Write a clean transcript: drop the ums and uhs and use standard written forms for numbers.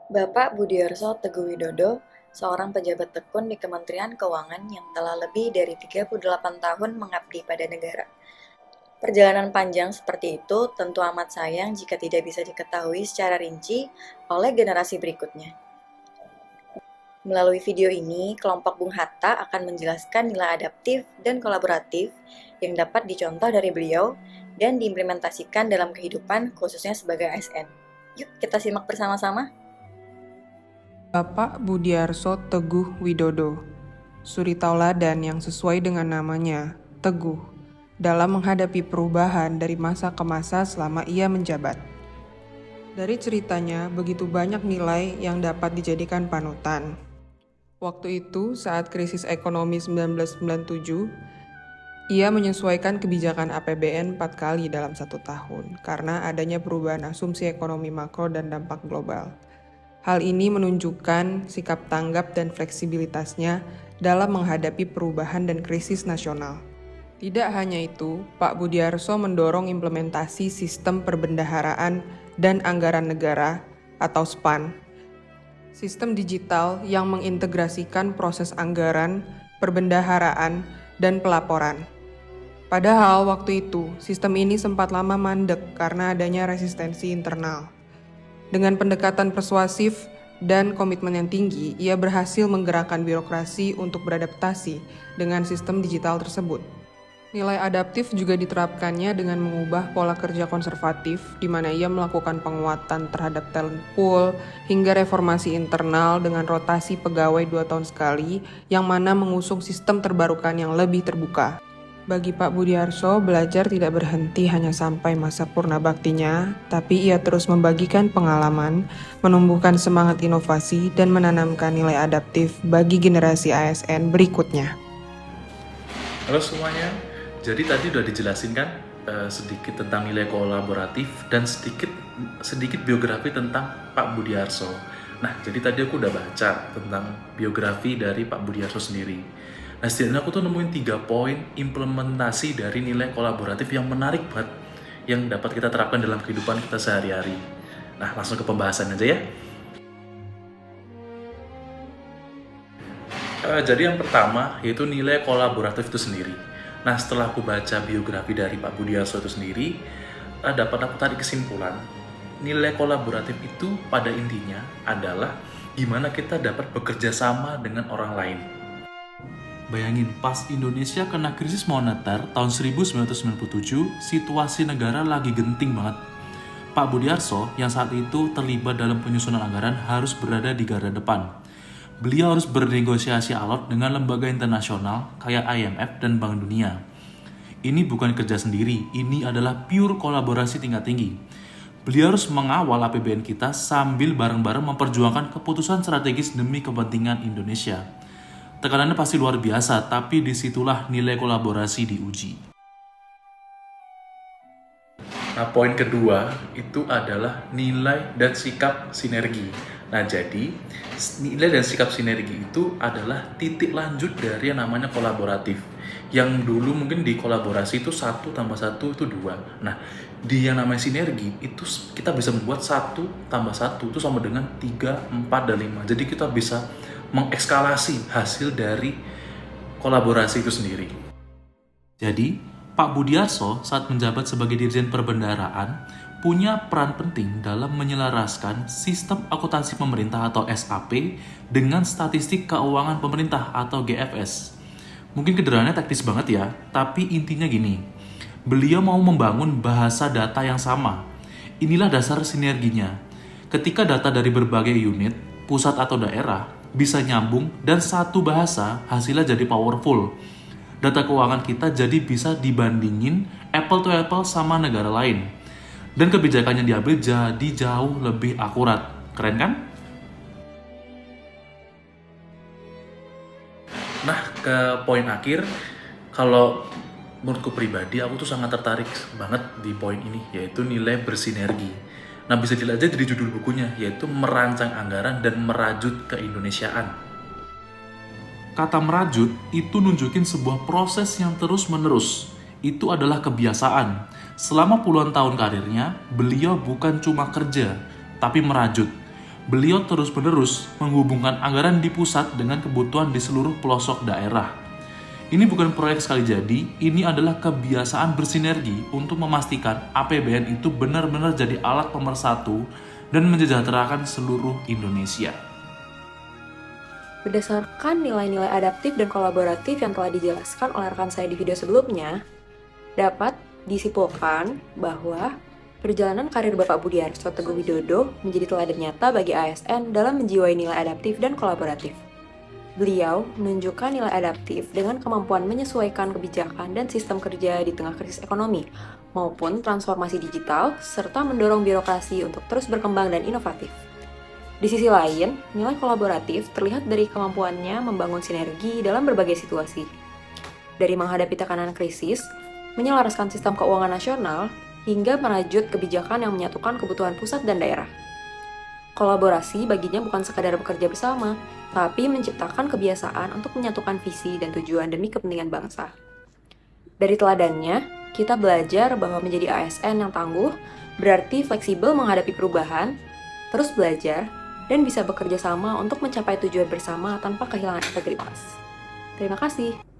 Bapak Budiarso Teguh Widodo, seorang pejabat tekun di Kementerian Keuangan yang telah lebih dari 38 tahun mengabdi pada negara. Perjalanan panjang seperti itu tentu amat sayang jika tidak bisa diketahui secara rinci oleh generasi berikutnya. Melalui video ini, kelompok Bung Hatta akan menjelaskan nilai adaptif dan kolaboratif yang dapat dicontoh dari beliau dan diimplementasikan dalam kehidupan khususnya sebagai ASN. Yuk kita simak bersama-sama. Bapak Budiarso Teguh Widodo, suri tauladan yang sesuai dengan namanya, teguh, dalam menghadapi perubahan dari masa ke masa selama ia menjabat. Dari ceritanya, begitu banyak nilai yang dapat dijadikan panutan. Waktu itu, saat krisis ekonomi 1997, ia menyesuaikan kebijakan APBN 4 kali dalam 1 tahun karena adanya perubahan asumsi ekonomi makro dan dampak global. Hal ini menunjukkan sikap tanggap dan fleksibilitasnya dalam menghadapi perubahan dan krisis nasional. Tidak hanya itu, Pak Budiarso mendorong implementasi sistem perbendaharaan dan anggaran negara atau SPAN, sistem digital yang mengintegrasikan proses anggaran, perbendaharaan, dan pelaporan. Padahal waktu itu, sistem ini sempat lama mandek karena adanya resistensi internal. Dengan pendekatan persuasif dan komitmen yang tinggi, ia berhasil menggerakkan birokrasi untuk beradaptasi dengan sistem digital tersebut. Nilai adaptif juga diterapkannya dengan mengubah pola kerja konservatif, di mana ia melakukan penguatan terhadap talent pool hingga reformasi internal dengan rotasi pegawai 2 tahun sekali, yang mana mengusung sistem terbarukan yang lebih terbuka. Bagi Pak Budiarso, belajar tidak berhenti hanya sampai masa purna baktinya, tapi ia terus membagikan pengalaman, menumbuhkan semangat inovasi, dan menanamkan nilai adaptif bagi generasi ASN berikutnya. Halo semuanya, jadi tadi udah dijelasin kan sedikit tentang nilai kolaboratif dan sedikit biografi tentang Pak Budiarso. Nah, jadi tadi aku udah baca tentang biografi dari Pak Budiarso sendiri. Nah, setidaknya aku tuh nemuin 3 poin implementasi dari nilai kolaboratif yang menarik banget yang dapat kita terapkan dalam kehidupan kita sehari-hari. Nah, langsung ke pembahasan aja ya. Jadi yang pertama yaitu nilai kolaboratif itu sendiri. Nah, setelah aku baca biografi dari Pak Budiarso itu sendiri, dapat aku tarik kesimpulan nilai kolaboratif itu pada intinya adalah gimana kita dapat bekerja sama dengan orang lain. Bayangin, pas Indonesia kena krisis moneter tahun 1997, situasi negara lagi genting banget. Pak Budiarso yang saat itu terlibat dalam penyusunan anggaran harus berada di garda depan. Beliau harus bernegosiasi alot dengan lembaga internasional kayak IMF dan Bank Dunia. Ini bukan kerja sendiri, ini adalah pure kolaborasi tingkat tinggi. Beliau harus mengawal APBN kita sambil bareng-bareng memperjuangkan keputusan strategis demi kepentingan Indonesia. Tekanannya pasti luar biasa, tapi disitulah nilai kolaborasi diuji. Nah, poin kedua itu adalah nilai dan sikap sinergi. Nah, jadi nilai dan sikap sinergi itu adalah titik lanjut dari yang namanya kolaboratif. Yang dulu mungkin di kolaborasi itu 1 tambah 1 itu 2. Nah, di yang namanya sinergi itu kita bisa membuat 1 tambah 1 itu sama dengan 3, 4, dan 5. Jadi kita bisa mengekskalasi hasil dari kolaborasi itu sendiri. Jadi, Pak Budiarso saat menjabat sebagai Dirjen Perbendaharaan punya peran penting dalam menyelaraskan sistem akuntansi pemerintah atau SAP dengan statistik keuangan pemerintah atau GFS. Mungkin kedengarannya teknis banget ya, tapi intinya gini. Beliau mau membangun bahasa data yang sama. Inilah dasar sinerginya. Ketika data dari berbagai unit, pusat atau daerah, bisa nyambung dan satu bahasa, hasilnya jadi powerful. Data keuangan kita jadi bisa dibandingin apple to apple sama negara lain. Dan kebijakannya diambil jadi jauh lebih akurat. Keren kan? Nah, ke poin akhir, kalau menurutku pribadi, aku tuh sangat tertarik banget di poin ini, yaitu nilai bersinergi. Nah, bisa dilihat aja dari judul bukunya, yaitu Merancang Anggaran dan Merajut Keindonesiaan. Kata merajut itu nunjukin sebuah proses yang terus-menerus. Itu adalah kebiasaan. Selama puluhan tahun karirnya, beliau bukan cuma kerja, tapi merajut. Beliau terus-menerus menghubungkan anggaran di pusat dengan kebutuhan di seluruh pelosok daerah. Ini bukan proyek sekali jadi, ini adalah kebiasaan bersinergi untuk memastikan APBN itu benar-benar jadi alat pemersatu dan mensejahterakan seluruh Indonesia. Berdasarkan nilai-nilai adaptif dan kolaboratif yang telah dijelaskan oleh rekan saya di video sebelumnya, dapat disimpulkan bahwa perjalanan karir Bapak Budiarso Teguh Widodo menjadi teladan nyata bagi ASN dalam menjiwai nilai adaptif dan kolaboratif. Beliau menunjukkan nilai adaptif dengan kemampuan menyesuaikan kebijakan dan sistem kerja di tengah krisis ekonomi, maupun transformasi digital, serta mendorong birokrasi untuk terus berkembang dan inovatif. Di sisi lain, nilai kolaboratif terlihat dari kemampuannya membangun sinergi dalam berbagai situasi. Dari menghadapi tekanan krisis, menyelaraskan sistem keuangan nasional, hingga merajut kebijakan yang menyatukan kebutuhan pusat dan daerah. Kolaborasi baginya bukan sekadar bekerja bersama, tapi menciptakan kebiasaan untuk menyatukan visi dan tujuan demi kepentingan bangsa. Dari teladannya, kita belajar bahwa menjadi ASN yang tangguh berarti fleksibel menghadapi perubahan, terus belajar, dan bisa bekerja sama untuk mencapai tujuan bersama tanpa kehilangan integritas. Terima kasih.